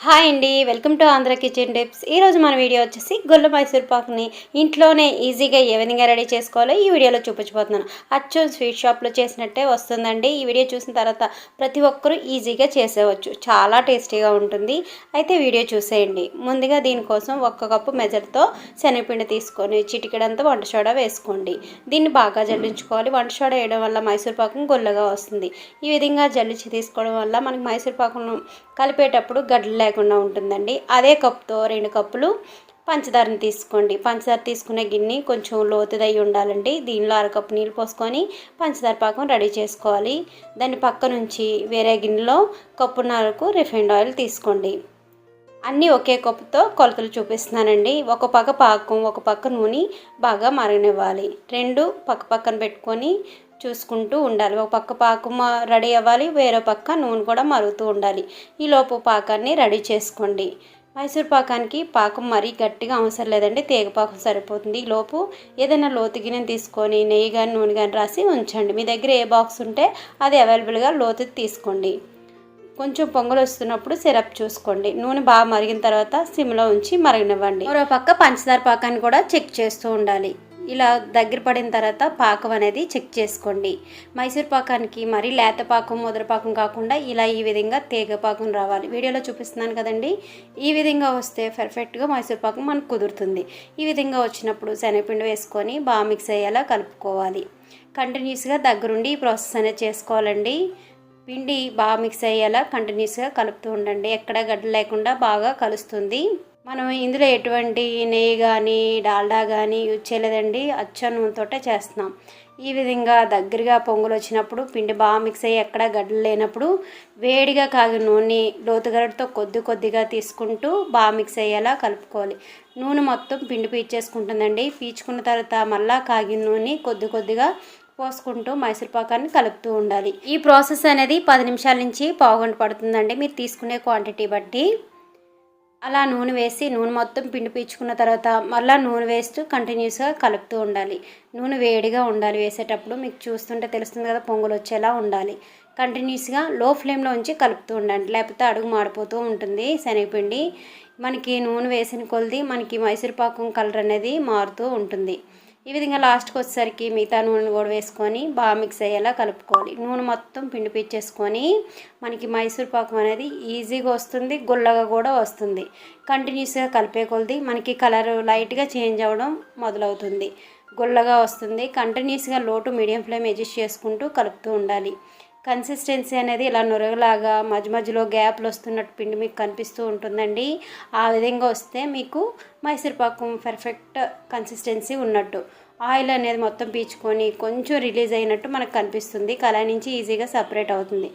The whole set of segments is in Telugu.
హాయ్ అండి, welcome to Andhra kitchen tips. ఈరోజు మన వీడియో వచ్చేసి గొల్ల మైసూర్ పాకుని ఇంట్లోనే ఈజీగా ఏ విధంగా రెడీ చేసుకోవాలో ఈ వీడియోలో చూపించబోతున్నాను. అచ్చం స్వీట్ షాప్లో చేసినట్టే వస్తుందండి. ఈ వీడియో చూసిన తర్వాత ప్రతి ఒక్కరూ ఈజీగా చేసేవచ్చు, చాలా టేస్టీగా ఉంటుంది. అయితే వీడియో చూసేయండి. ముందుగా దీనికోసం 1 కప్పు మెజర్తో శనగపిండి తీసుకొని చిటికెడంతా వంట సోడా వేసుకోండి. దీన్ని బాగా జల్లించుకోవాలి. వంట సోడా వేయడం వల్ల మైసూర్ పాకం గొల్లగా వస్తుంది. ఈ విధంగా జల్లించి తీసుకోవడం వల్ల మనకి మైసూర్ పాకంను కలిపేటప్పుడు గడ్డలు లేకుండా ఉంటుందండి. అదే కప్తో 2 కప్పులు పంచదారని తీసుకోండి. పంచదార తీసుకునే గిన్నె కొంచెం లోతుదై ఉండాలండి. దీనిలో 1/2 కప్పు నీళ్ళు పోసుకొని పంచదార పాకం రెడీ చేసుకోవాలి. దాన్ని పక్క నుంచి వేరే గిన్నెలో కప్పున్నరకు రిఫైండ్ ఆయిల్ తీసుకోండి. అన్నీ ఒకే కప్పుతో కొలతలు చూపిస్తున్నానండి. ఒక పక్క పాకం, ఒక పక్క నూనె బాగా మరగనివ్వాలి. 2 పక్కన పెట్టుకొని చూసుకుంటూ ఉండాలి. ఒక పక్క పాకం రెడీ అవ్వాలి, వేరే పక్క నూనె కూడా మరుగుతూ ఉండాలి. ఈలోపు పాకాన్ని రెడీ చేసుకోండి. మైసూర్ పాకానికి పాకం మరీ గట్టిగా అవసరం లేదండి, తీగపాకం సరిపోతుంది. ఈలోపు ఏదైనా లోతు గిన్నె తీసుకొని నెయ్యి కానీ నూనె కానీ రాసి ఉంచండి. మీ దగ్గర ఏ బాక్స్ ఉంటే అది అవైలబుల్గా లోతు తీసుకోండి. కొంచెం పొంగలు వస్తున్నప్పుడు సిరప్ చూసుకోండి. నూనె బాగా మరిగిన తర్వాత సిమ్లో ఉంచి మరగనివ్వండి. మరో పక్క పంచదార పాకాన్ని కూడా చెక్ చేస్తూ ఉండాలి. ఇలా దగ్గర పడిన తర్వాత పాకం అనేది చెక్ చేసుకోండి. మైసూర్ పాకానికి మరీ లేత పాకం, ముద్ర పాకం కాకుండా ఇలా ఈ విధంగా తీగ పాకం రావాలి. వీడియోలో చూపిస్తున్నాను కదండి, ఈ విధంగా వస్తే పర్ఫెక్ట్గా మైసూర్ పాకం మనకు కుదురుతుంది. ఈ విధంగా వచ్చినప్పుడు శనగపిండి వేసుకొని బాగా మిక్స్ అయ్యేలా కలుపుకోవాలి. కంటిన్యూస్గా దగ్గరుండి ఈ ప్రాసెస్ అనేది చేసుకోవాలండి. పిండి బాగా మిక్స్ అయ్యేలా కంటిన్యూస్గా కలుపుతూ ఉండండి. ఎక్కడ గడ్డ లేకుండా బాగా కలుస్తుంది. మనం ఇందులో ఎటువంటి నెయ్యి కానీ డాల్డా కానీ యూజ్ చేయలేదండి, అచ్చ నూనెతోటే చేస్తున్నాం. ఈ విధంగా దగ్గరగా పొంగులు వచ్చినప్పుడు పిండి బాగా మిక్స్ అయ్యి ఎక్కడ గడ్డలు లేనప్పుడు వేడిగా కాగిన నూనె లోతుగరటితో కొద్దిగా తీసుకుంటూ బాగా మిక్స్ అయ్యేలా కలుపుకోవాలి. నూనె మొత్తం పిండి పీల్చేసుకుంటుందండి. పీల్చుకున్న తర్వాత మళ్ళీ కాగిన నూనె కొద్దిగా పోసుకుంటూ మైసూర్ పాకాన్ని కలుపుతూ ఉండాలి. ఈ ప్రాసెస్ అనేది 10 నిమిషాల నుంచి పావుగంట పడుతుందండి, మీరు తీసుకునే క్వాంటిటీ బట్టి. అలా నూనె వేసి నూనె మొత్తం పిండి పీల్చుకున్న తర్వాత మళ్ళీ నూనె వేస్తూ కంటిన్యూస్గా కలుపుతూ ఉండాలి. నూనె వేడిగా ఉండాలి వేసేటప్పుడు, మీకు చూస్తుంటే తెలుస్తుంది కదా, పొంగులు వచ్చేలా ఉండాలి. కంటిన్యూస్గా లో ఫ్లేమ్లో ఉంచి కలుపుతూ ఉండండి, లేకపోతే అడుగు మాడిపోతూ ఉంటుంది శనగపిండి. మనకి నూనె వేసిన కొలది మనకి మైసూర్ పాకం కలర్ అనేది మారుతూ ఉంటుంది. ఈ విధంగా లాస్ట్కి వచ్చేసరికి మిగతా నూనె కూడా వేసుకొని బాగా మిక్స్ అయ్యేలా కలుపుకోవాలి. నూనె మొత్తం పిండి పీల్చేసుకొని మనకి మైసూర్ పాకం అనేది ఈజీగా వస్తుంది, గుల్లగా కూడా వస్తుంది. కంటిన్యూస్గా కలిపే కొలది మనకి కలర్ లైట్గా చేంజ్ అవ్వడం మొదలవుతుంది, గుల్లగా వస్తుంది. కంటిన్యూస్గా లో టు మీడియం ఫ్లేమ్ అడ్జస్ట్ చేసుకుంటూ కలుపుతూ ఉండాలి. కన్సిస్టెన్సీ అనేది ఇలా నురగలాగా మధ్యలో గ్యాప్లు వస్తున్నట్టు పిండి మీకు కనిపిస్తూ ఉంటుందండి. ఆ విధంగా వస్తే మీకు మైసూర్ పాకం పర్ఫెక్ట్ కన్సిస్టెన్సీ ఉన్నట్టు. ఆయిల్ అనేది మొత్తం పీల్చుకొని కొంచెం రిలీజ్ అయినట్టు మనకు కనిపిస్తుంది. కళాయి నుంచి ఈజీగా సపరేట్ అవుతుంది.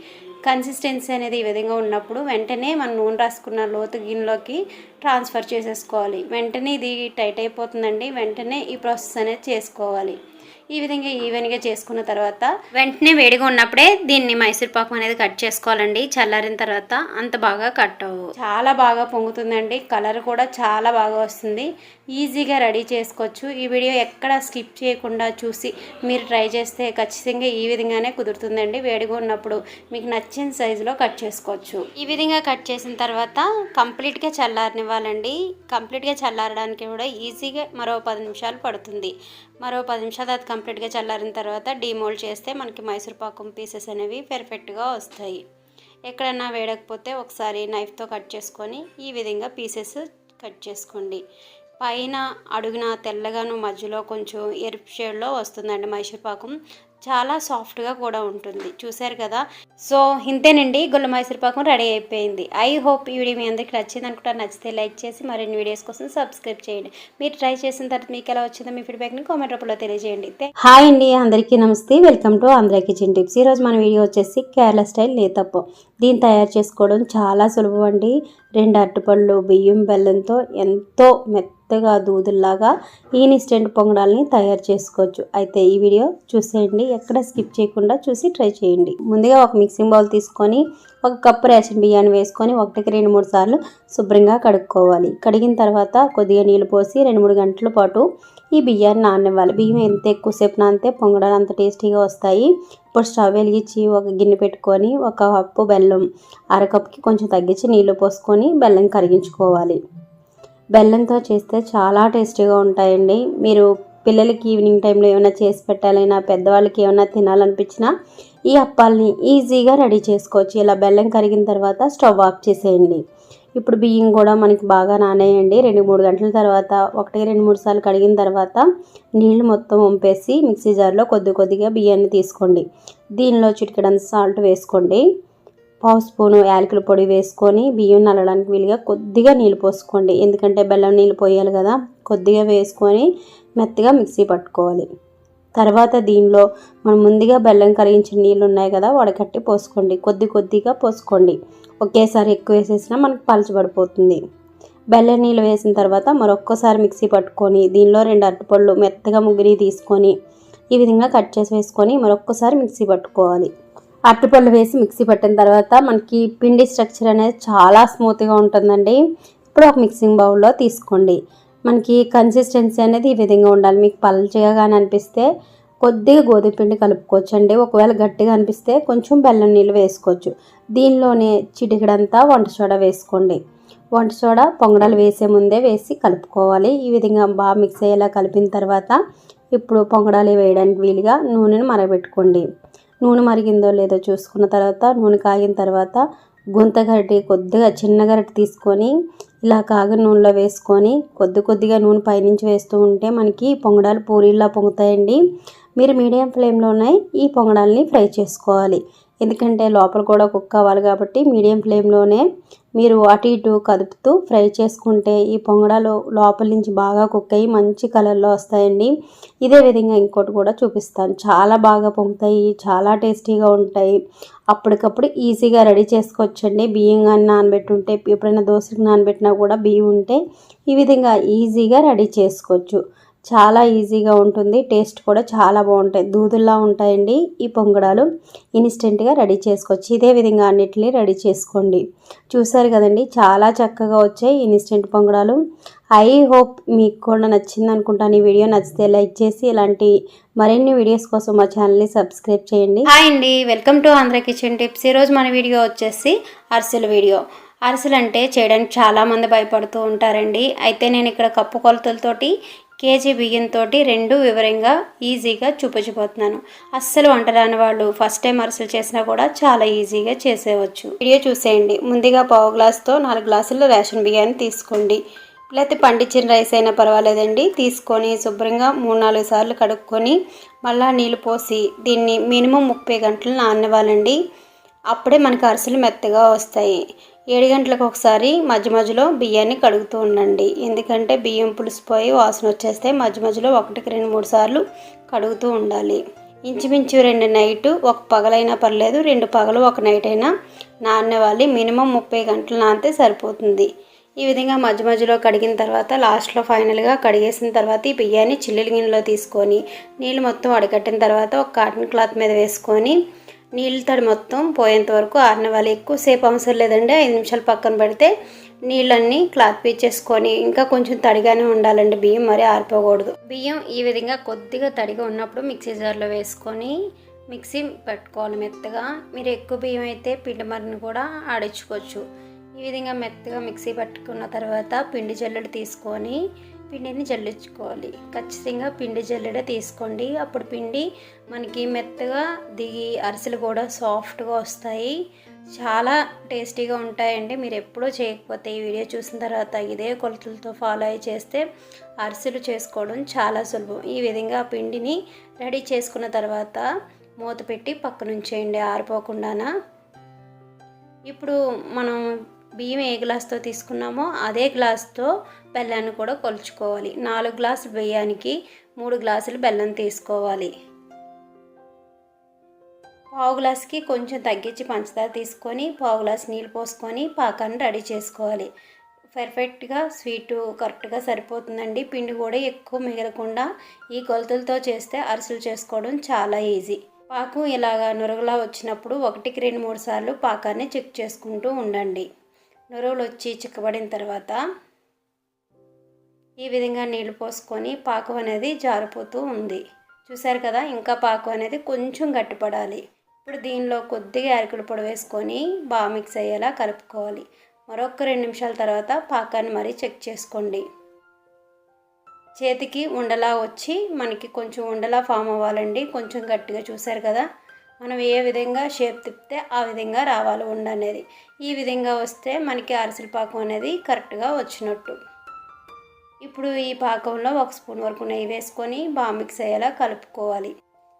కన్సిస్టెన్సీ అనేది ఈ విధంగా ఉన్నప్పుడు వెంటనే మనం నూనె రాసుకున్న లోతు గిన్నెలోకి ట్రాన్స్ఫర్ చేసేసుకోవాలి. వెంటనే ఇది టైట్ అయిపోతుందండి, వెంటనే ఈ ప్రాసెస్ అనేది చేసుకోవాలి. ఈ విధంగా ఈవెన్గా చేసుకున్న తర్వాత వెంటనే వేడిగా ఉన్నప్పుడే దీన్ని మైసూర్ పాకం అనేది కట్ చేసుకోవాలండి. చల్లారిన తర్వాత అంత బాగా కట్ అవ్వవు, చాలా బాగా పొంగుతుందండి. కలర్ కూడా చాలా బాగా వస్తుంది. ఈజీగా రెడీ చేసుకోవచ్చు. ఈ వీడియో ఎక్కడ స్కిప్ చేయకుండా చూసి మీరు ట్రై చేస్తే ఖచ్చితంగా ఈ విధంగానే కుదురుతుందండి. వేడిగా ఉన్నప్పుడు మీకు నచ్చిన సైజులో కట్ చేసుకోవచ్చు. ఈ విధంగా కట్ చేసిన తర్వాత కంప్లీట్గా చల్లారనివ్వాలండి. కంప్లీట్గా చల్లారడానికి కూడా ఈజీగా మరో 10 నిమిషాలు పడుతుంది. మరో 10 నిమిషాలు అది కంప్లీట్గా చల్లారిన తర్వాత డీమోల్డ్ చేస్తే మనకి మైసూర్ పాకం పీసెస్ అనేవి పర్ఫెక్ట్గా వస్తాయి. ఎక్కడన్నా వేడకపోతే ఒకసారి నైఫ్తో కట్ చేసుకొని ఈ విధంగా పీసెస్ కట్ చేసుకోండి. పైన అడుగున తెల్లగాను మధ్యలో కొంచెం ఎరుపు షేడ్లో వస్తుందండి మైసూర్ పాకం. చాలా సాఫ్ట్గా కూడా ఉంటుంది, చూసారు కదా. సో ఇంతేనండి, గుల్ల మైసూర్ పాకం రెడీ అయిపోయింది. ఐ హోప్ ఈ వీడియో మీ అందరికీ నచ్చింది అనుకుంటా. నచ్చితే లైక్ చేసి మరిన్ని వీడియోస్ కోసం సబ్స్క్రైబ్ చేయండి. మీరు ట్రై చేసిన తర్వాత మీకు ఎలా వచ్చిందో మీ ఫీడ్బ్యాక్ని కామెంట్ రూపంలో తెలియజేయండి. హాయ్ అండి, అందరికీ నమస్తే, welcome to Andhra kitchen tips. ఈరోజు మన వీడియో వచ్చేసి కేరళ స్టైల్ నేతప్పం. దీన్ని తయారు చేసుకోవడం చాలా సులభం అండి. 2 అరటిపళ్ళు బియ్యం బెల్లంతో ఎంతో మెత్తగా దూదుల్లాగా ఇన్స్టెంట్ పొంగడాలని తయారు చేసుకోవచ్చు. అయితే ఈ వీడియో చూసేయండి, ఎక్కడ స్కిప్ చేయకుండా చూసి ట్రై చేయండి. ముందుగా ఒక మిక్సింగ్ బౌల్ తీసుకొని ఒక కప్పు రేషన్ బియ్యాన్ని వేసుకొని 1కి 2-3 సార్లు శుభ్రంగా కడుక్కోవాలి. కడిగిన తర్వాత కొద్దిగా నీళ్ళు పోసి 2-3 గంటల పాటు ఈ బియ్యాన్ని నాననివ్వాలి. బియ్యం ఎంత ఎక్కువసేపు నానితే పొంగడాలు అంత టేస్టీగా వస్తాయి. ఇప్పుడు స్టవ్ వెలిగించి ఒక గిన్నె పెట్టుకొని 1 కప్పు బెల్లం, అరకప్పుకి కొంచెం తగ్గించి నీళ్ళు పోసుకొని బెల్లం కరిగించుకోవాలి. బెల్లంతో చేస్తే చాలా టేస్టీగా ఉంటాయండి. మీరు పిల్లలకి ఈవినింగ్ టైంలో ఏమైనా చేసి పెట్టాలైనా, పెద్దవాళ్ళకి ఏమైనా తినాలనిపించినా ఈ అప్పాలని ఈజీగా రెడీ చేసుకోవచ్చు. ఇలా బెల్లం కరిగిన తర్వాత స్టవ్ ఆఫ్ చేసేయండి. ఇప్పుడు బియ్యం కూడా మనకి బాగా నానేయండి. 2-3 గంటల తర్వాత 1కి 2-3 సార్లు కడిగిన తర్వాత నీళ్లు మొత్తం వంపేసి మిక్సీ జార్లో కొద్దిగా బియ్యాన్ని తీసుకోండి. దీనిలో చిటికెడంత సాల్ట్ వేసుకోండి. పావు స్పూను యాలకుల పొడి వేసుకొని బియ్యం నల్లడానికి వీలుగా కొద్దిగా నీళ్ళు పోసుకోండి. ఎందుకంటే బెల్లం నీళ్ళు పోయాలి కదా. కొద్దిగా వేసుకొని మెత్తగా మిక్సీ పట్టుకోవాలి. తర్వాత దీనిలో మనం ముందుగా బెల్లం కరిగించిన నీళ్ళు ఉన్నాయి కదా, వడకట్టి పోసుకోండి. కొద్దిగా పోసుకోండి. ఒకేసారి ఎక్కువ వేసేసినా మనకు పలచబడిపోతుంది. బెల్లం నీళ్ళు వేసిన తర్వాత మరొక్కసారి మిక్సీ పట్టుకొని దీనిలో 2 అరటిపళ్ళు మెత్తగా ముగ్గురి తీసుకొని ఈ విధంగా కట్ చేసి వేసుకొని మరొక్కసారి మిక్సీ పట్టుకోవాలి. అరటిపళ్ళు వేసి మిక్సీ పట్టిన తర్వాత మనకి పిండి స్ట్రక్చర్ అనేది చాలా స్మూత్గా ఉంటుందండి. ఇప్పుడు ఒక మిక్సింగ్ బౌల్లో తీసుకోండి. మనకి కన్సిస్టెన్సీ అనేది ఈ విధంగా ఉండాలి. మీకు పల్చగా కానీ అనిపిస్తే కొద్దిగా గోధుమ పిండి కలుపుకోవచ్చండి. ఒకవేళ గట్టిగా అనిపిస్తే కొంచెం బెల్లం నీళ్ళు వేసుకోవచ్చు. దీనిలోనే చిటికెడంతా వంట సోడా వేసుకోండి. వంట సోడా పొంగడాలు వేసే ముందే వేసి కలుపుకోవాలి. ఈ విధంగా బాగా మిక్స్ అయ్యేలా కలిపిన తర్వాత ఇప్పుడు పొంగడాలు వేయడానికి వీలుగా నూనెను మరగబెట్టుకోండి. నూనె మరిగిందో లేదో చూసుకున్న తర్వాత నూనె కాగిన తర్వాత గుంత గరిటె కొద్దిగా చిన్న గరిటె తీసుకొని ఇలా కాగిన నూనెలో వేసుకొని కొద్దిగా నూనె పైనుంచి వేస్తూ ఉంటే మనకి పొంగడాలు పూరీలా పొంగుతాయండి. మీరు మీడియం ఫ్లేమ్లోనే ఈ పొంగడాలని ఫ్రై చేసుకోవాలి. ఎందుకంటే లోపల కూడా కుక్ అవ్వాలి కాబట్టి మీడియం ఫ్లేమ్లోనే మీరు అటు ఇటు కదుపుతూ ఫ్రై చేసుకుంటే ఈ పొంగడాలు లోపల నుంచి బాగా కుక్ అయ్యి మంచి కలర్లో వస్తాయండి. ఇదే విధంగా ఇంకోటి కూడా చూపిస్తాను. చాలా బాగా పొంగుతాయి, చాలా టేస్టీగా ఉంటాయి. అప్పటికప్పుడు ఈజీగా రెడీ చేసుకోవచ్చండి. బియ్యం కానీ నానబెట్టుంటే, ఎప్పుడైనా దోశకి నానబెట్టినా కూడా బియ్యం ఉంటే ఈ విధంగా ఈజీగా రెడీ చేసుకోవచ్చు. చాలా ఈజీగా ఉంటుంది. టేస్ట్ కూడా చాలా బాగుంటాయి. దూదుల్లా ఉంటాయండి ఈ పొంగడాలు. ఇన్స్టెంట్గా రెడీ చేసుకోవచ్చు. ఇదే విధంగా అన్నిటిని రెడీ చేసుకోండి. చూసారు కదండి, చాలా చక్కగా వచ్చాయి ఇన్స్టెంట్ పొంగడాలు. ఐ హోప్ మీకు కూడా నచ్చింది అనుకుంటాను. ఈ వీడియో నచ్చితే లైక్ చేసి ఇలాంటి మరిన్ని వీడియోస్ కోసం మా ఛానల్ని సబ్స్క్రైబ్ చేయండి. హాయ్ అండి, welcome to Andhra kitchen tips. ఈరోజు మన వీడియో వచ్చేసి అరిసెల వీడియో. అరిసెలు అంటే చేయడానికి చాలామంది భయపడుతూ ఉంటారండి. అయితే నేను ఇక్కడ కప్పు కొలతలతోటి కేజీ బియ్యంతో 2 వివరంగా ఈజీగా చూపించబోతున్నాను. అస్సలు వంట రాని వాళ్ళు ఫస్ట్ టైం అరిసెలు చేసినా కూడా చాలా ఈజీగా చేసేయవచ్చు. వీడియో చూసేయండి. ముందుగా పావు గ్లాసుతో 4 గ్లాసులు రేషన్ బియ్యాన్ని తీసుకోండి. లేకపోతే పండించిన రైస్ అయినా పర్వాలేదండి. తీసుకొని శుభ్రంగా 3-4 సార్లు కడుక్కొని మళ్ళీ నీళ్ళు పోసి దీన్ని మినిమం 30 గంటలు నాననివ్వాలండి. అప్పుడే మనకు అరిసెలు మెత్తగా వస్తాయి. 7 గంటలకు ఒకసారి మధ్యలో బియ్యాన్ని కడుగుతూ ఉండండి. ఎందుకంటే బియ్యం పులిసిపోయి వాసన వచ్చేస్తే మధ్యలో 1కి 2-3 సార్లు కడుగుతూ ఉండాలి. ఇంచుమించు 2 నైటు, 1 పగలైనా పర్లేదు, 2 పగలు 1 నైట్ అయినా నాననివ్వాలి. మినిమం 30 గంటలు నానితే సరిపోతుంది. ఈ విధంగా మధ్యలో కడిగిన తర్వాత లాస్ట్లో ఫైనల్గా కడిగేసిన తర్వాత ఈ బియ్యాన్ని చిల్లుల గిన్నెలో తీసుకొని నీళ్ళు మొత్తం వడకట్టిన తర్వాత ఒక కాటన్ క్లాత్ మీద వేసుకొని నీళ్ళ తడి మొత్తం పోయేంత వరకు ఆరనివ్వాలి. ఎక్కువసేపు అవసరం లేదండి. 5 నిమిషాలు పక్కన పెడితే నీళ్ళన్నీ క్లాత్ పీచేసుకొని ఇంకా కొంచెం తడిగానే ఉండాలండి. బియ్యం మరీ ఆరిపోకూడదు. బియ్యం ఈ విధంగా కొద్దిగా తడిగా ఉన్నప్పుడు మిక్సీ జార్లో వేసుకొని మిక్సీ పెట్టుకోవాలి మెత్తగా. మీరు ఎక్కువ బియ్యం అయితే పిండి మరిని కూడా ఆడించుకోవచ్చు. ఈ విధంగా మెత్తగా మిక్సీ పట్టుకున్న తర్వాత పిండి జల్లెడ తీసుకొని పిండిని జల్లించుకోవాలి. ఖచ్చితంగా పిండి జల్లెడ తీసుకోండి. అప్పుడు పిండి మనకి మెత్తగా దిగి అరిసెలు కూడా సాఫ్ట్గా వస్తాయి. చాలా టేస్టీగా ఉంటాయండి. మీరు ఎప్పుడూ చేయకపోతే ఈ వీడియో చూసిన తర్వాత ఇదే కొలతలతో ఫాలో అయ్యి చేస్తే అరిసెలు చేసుకోవడం చాలా సులభం. ఈ విధంగా పిండిని రెడీ చేసుకున్న తర్వాత మూత పెట్టి పక్కన ఉంచేయండి ఆరిపోకుండానా. ఇప్పుడు మనం బియ్యం ఏ గ్లాస్తో తీసుకున్నామో అదే గ్లాస్తో బెల్లాన్ని కూడా కొలుచుకోవాలి. 4 గ్లాసులు బియ్యానికి 3 గ్లాసులు బెల్లం తీసుకోవాలి. పావు గ్లాసుకి కొంచెం తగ్గించి పంచదార తీసుకొని పావు గ్లాసు నీళ్ళు పోసుకొని పాకాన్ని రెడీ చేసుకోవాలి. పర్ఫెక్ట్గా స్వీటు కరెక్ట్గా సరిపోతుందండి. పిండి కూడా ఎక్కువ మిగలకుండా ఈ కొలతలతో చేస్తే అరిసెలు చేసుకోవడం చాలా ఈజీ. పాకం ఇలాగా నురగలా వచ్చినప్పుడు 1కి 2, 3 సార్లు పాకాన్ని చెక్ చేసుకుంటూ ఉండండి. నురగలు వచ్చి చిక్కబడిన తర్వాత ఈ విధంగా నీళ్లు పోసుకొని పాకం అనేది జారిపోతూ ఉంది. చూసారు కదా, ఇంకా పాకం అనేది కొంచెం గట్టిపడాలి. ఇప్పుడు దీనిలో కొద్దిగా యాలకుల పొడి వేసుకొని బాగా మిక్స్ అయ్యేలా కలుపుకోవాలి. మరొక 2 నిమిషాల తర్వాత పాకాన్ని మరీ చెక్ చేసుకోండి. చేతికి ఉండలా వచ్చి మనకి కొంచెం ఉండలా ఫామ్ అవ్వాలండి. కొంచెం గట్టిగా చూసారు కదా, మనం ఏ విధంగా షేప్ తిప్పితే ఆ విధంగా రావాలి ఉండ అనేది. ఈ విధంగా వస్తే మనకి అరిసెల పాకం అనేది కరెక్ట్గా వచ్చినట్టు. ఇప్పుడు ఈ పాకంలో 1 స్పూన్ వరకు నెయ్యి వేసుకొని బాగా మిక్స్ అయ్యేలా కలుపుకోవాలి.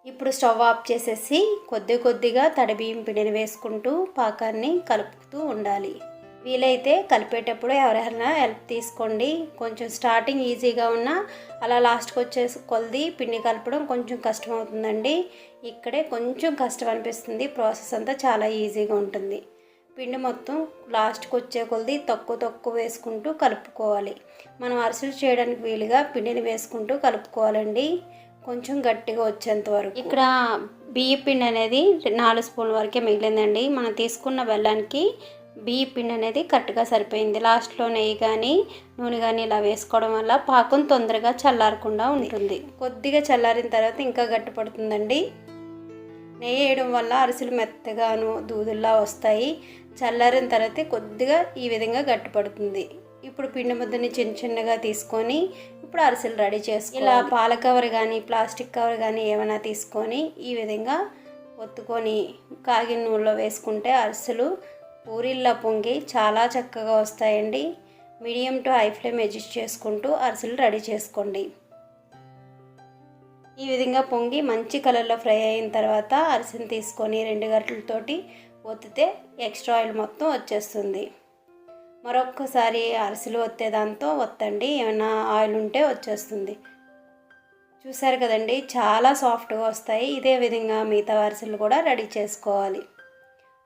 ఇప్పుడు స్టవ్ ఆఫ్ చేసేసి కొద్దిగా తడి బియ్యం పిండిని వేసుకుంటూ పాకాన్ని కలుపుతూ ఉండాలి. వీలైతే కలిపేటప్పుడు ఎవరైనా హెల్ప్ తీసుకోండి. కొంచెం స్టార్టింగ్ ఈజీగా ఉన్నా అలా లాస్ట్కి వచ్చేసి కొద్ది పిండి కలపడం కొంచెం కష్టం అవుతుందండి. ఇక్కడే కొంచెం కష్టం అనిపిస్తుంది, ప్రాసెస్ అంతా చాలా ఈజీగా ఉంటుంది. పిండి మొత్తం లాస్ట్కి వచ్చే కొద్ది తక్కువ వేసుకుంటూ కలుపుకోవాలి. మనం అరిసెలు చేయడానికి వీలుగా పిండిని వేసుకుంటూ కలుపుకోవాలండి, కొంచెం గట్టిగా వచ్చేంత వరకు. ఇక్కడ బియ్య పిండి అనేది 4 స్పూన్ల వరకే మిగిలిందండి. మనం తీసుకున్న బెల్లానికి బియ్య పిండి అనేది కరెక్ట్గా సరిపోయింది. లాస్ట్లో నెయ్యి కానీ నూనె కానీ ఇలా వేసుకోవడం వల్ల పాకం తొందరగా చల్లారకుండా ఉంటుంది. కొద్దిగా చల్లారిన తర్వాత ఇంకా గట్టి పడుతుందండి. నెయ్యి వేయడం వల్ల అరిసెలు మెత్తగాను దూదుల్లా వస్తాయి. చల్లారిన తర్వాత కొద్దిగా ఈ విధంగా గట్టిపడుతుంది. ఇప్పుడు పిండి ముద్దని చిన్నగా తీసుకొని ఇప్పుడు అరిసెలు రెడీ చేసుకోవాలి. ఇలా పాల కవర్ కానీ ప్లాస్టిక్ కవర్ కానీ ఏమైనా తీసుకొని ఈ విధంగా ఒత్తుకొని కాగిన నూనెలో వేసుకుంటే అరిసెలు పూరిల్లా పొంగి చాలా చక్కగా వస్తాయండి. Medium to high flame adjust చేసుకుంటూ అరిసెలు రెడీ చేసుకోండి. ఈ విధంగా పొంగి మంచి కలర్లో ఫ్రై అయిన తర్వాత అరిసెలు తీసుకొని 2 గరిటెలతోటి ఒత్తితే ఎక్స్ట్రా ఆయిల్ మొత్తం వచ్చేస్తుంది. మరొక్కసారి అరిసెలు ఒత్తేదాంతో ఒత్తండి, ఏమైనా ఆయిల్ ఉంటే వచ్చేస్తుంది. చూసారు కదండి, చాలా సాఫ్ట్గా వస్తాయి. ఇదే విధంగా మిగతా అరిసెలు కూడా రెడీ చేసుకోవాలి.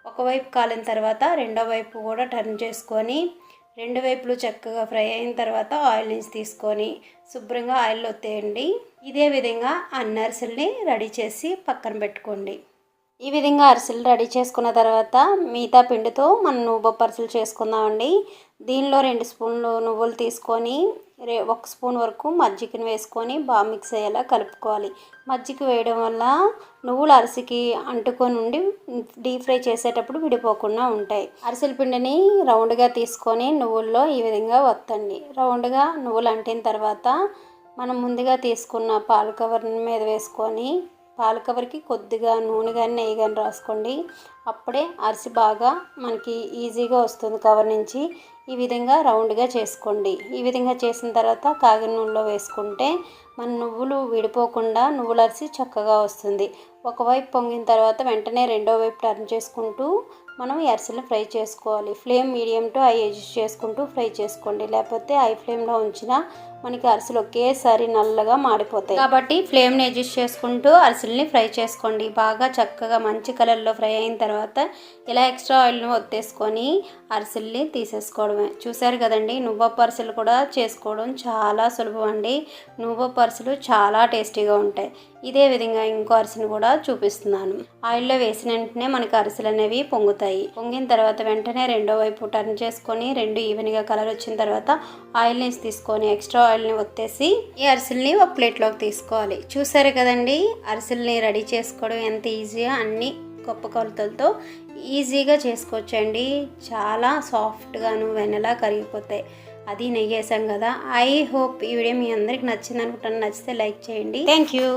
ఒకవైపు కాలిన తర్వాత రెండో వైపు కూడా టర్న్ చేసుకొని 2 వైపులు చక్కగా ఫ్రై అయిన తర్వాత ఆయిల్ నుంచి తీసుకొని శుభ్రంగా ఆయిల్లో ఒత్తేయండి. ఇదే విధంగా అన్ని అరిసెల్ని రెడీ చేసి పక్కన పెట్టుకోండి. ఈ విధంగా అరిసెలు రెడీ చేసుకున్న తర్వాత మిగతా పిండితో మనం నువ్వుపప్పు అరిసెలు చేసుకుందామండి. దీనిలో 2 స్పూన్లు నువ్వులు తీసుకొని 1 స్పూన్ వరకు మజ్జిగను వేసుకొని బాగా మిక్స్ అయ్యేలా కలుపుకోవాలి. మజ్జిగ వేయడం వల్ల నువ్వులు అరిసెకి అంటుకొని ఉండి డీప్ ఫ్రై చేసేటప్పుడు విడిపోకుండా ఉంటాయి. అరిసెల పిండిని రౌండ్గా తీసుకొని నువ్వుల్లో ఈ విధంగా వత్తండి. రౌండ్గా నువ్వులు అంటిన తర్వాత మనం ముందుగా తీసుకున్న పాల కవర్ మీద వేసుకొని పాల కవర్కి కొద్దిగా నూనె కానీ నెయ్యి కానీ రాసుకోండి. అప్పుడే అరిసె బాగా మనకి ఈజీగా వస్తుంది కవర్ నుంచి. ఈ విధంగా రౌండ్గా చేసుకోండి. ఈ విధంగా చేసిన తర్వాత కాగిన నూనెలో వేసుకుంటే మన నువ్వులు విడిపోకుండా నువ్వుల అరిసె చక్కగా వస్తుంది. ఒకవైపు పొంగిన తర్వాత వెంటనే రెండో వైపు టర్న్ చేసుకుంటూ మనం ఈ అరిసెలను ఫ్రై చేసుకోవాలి. Flame medium to high adjust చేసుకుంటూ ఫ్రై చేసుకోండి, లేకపోతే హై ఫ్లేమ్లో ఉంచినా మనకి అరిసెలు ఒకేసారి నల్లగా మాడిపోతాయి. కాబట్టి ఫ్లేమ్ని అడ్జస్ట్ చేసుకుంటూ అరిసెల్ని ఫ్రై చేసుకోండి. బాగా చక్కగా మంచి కలర్లో ఫ్రై అయిన తర్వాత ఇలా ఎక్స్ట్రా ఆయిల్ని ఒత్తేసుకొని అరిసెల్ని తీసేసుకోవడమే. చూసారు కదండి, నువ్వపప్పు అరిసెలు కూడా చేసుకోవడం చాలా సులభం అండి. నువ్వపప్పు అరిసెలు చాలా టేస్టీగా ఉంటాయి. ఇదే విధంగా ఇంకో అరిసెను కూడా చూపిస్తున్నాను. ఆయిల్లో వేసిన వెంటనే మనకి అరిసెలు అనేవి పొంగుతాయి. పొంగిన తర్వాత వెంటనే రెండో వైపు టర్న్ చేసుకొని 2 ఈవెన్గా కలర్ వచ్చిన తర్వాత ఆయిల్ నుంచి తీసుకొని ఎక్స్ట్రా ఆయిల్ని ఒత్తేసి ఈ అరిసెల్ని ఒక ప్లేట్లోకి తీసుకోవాలి. చూసారు కదండి, అరిసెల్ని రెడీ చేసుకోవడం ఎంత ఈజీగా అన్ని గొప్ప కొలతలతో ఈజీగా చేసుకోవచ్చండి. చాలా సాఫ్ట్గాను వెన్నలా కరిగిపోతాయి. అది నెయ్యి వేసాం కదా. ఐ హోప్ ఈ వీడియో మీ అందరికి నచ్చింది అనుకుంటాను. నచ్చితే లైక్ చేయండి. Thank you.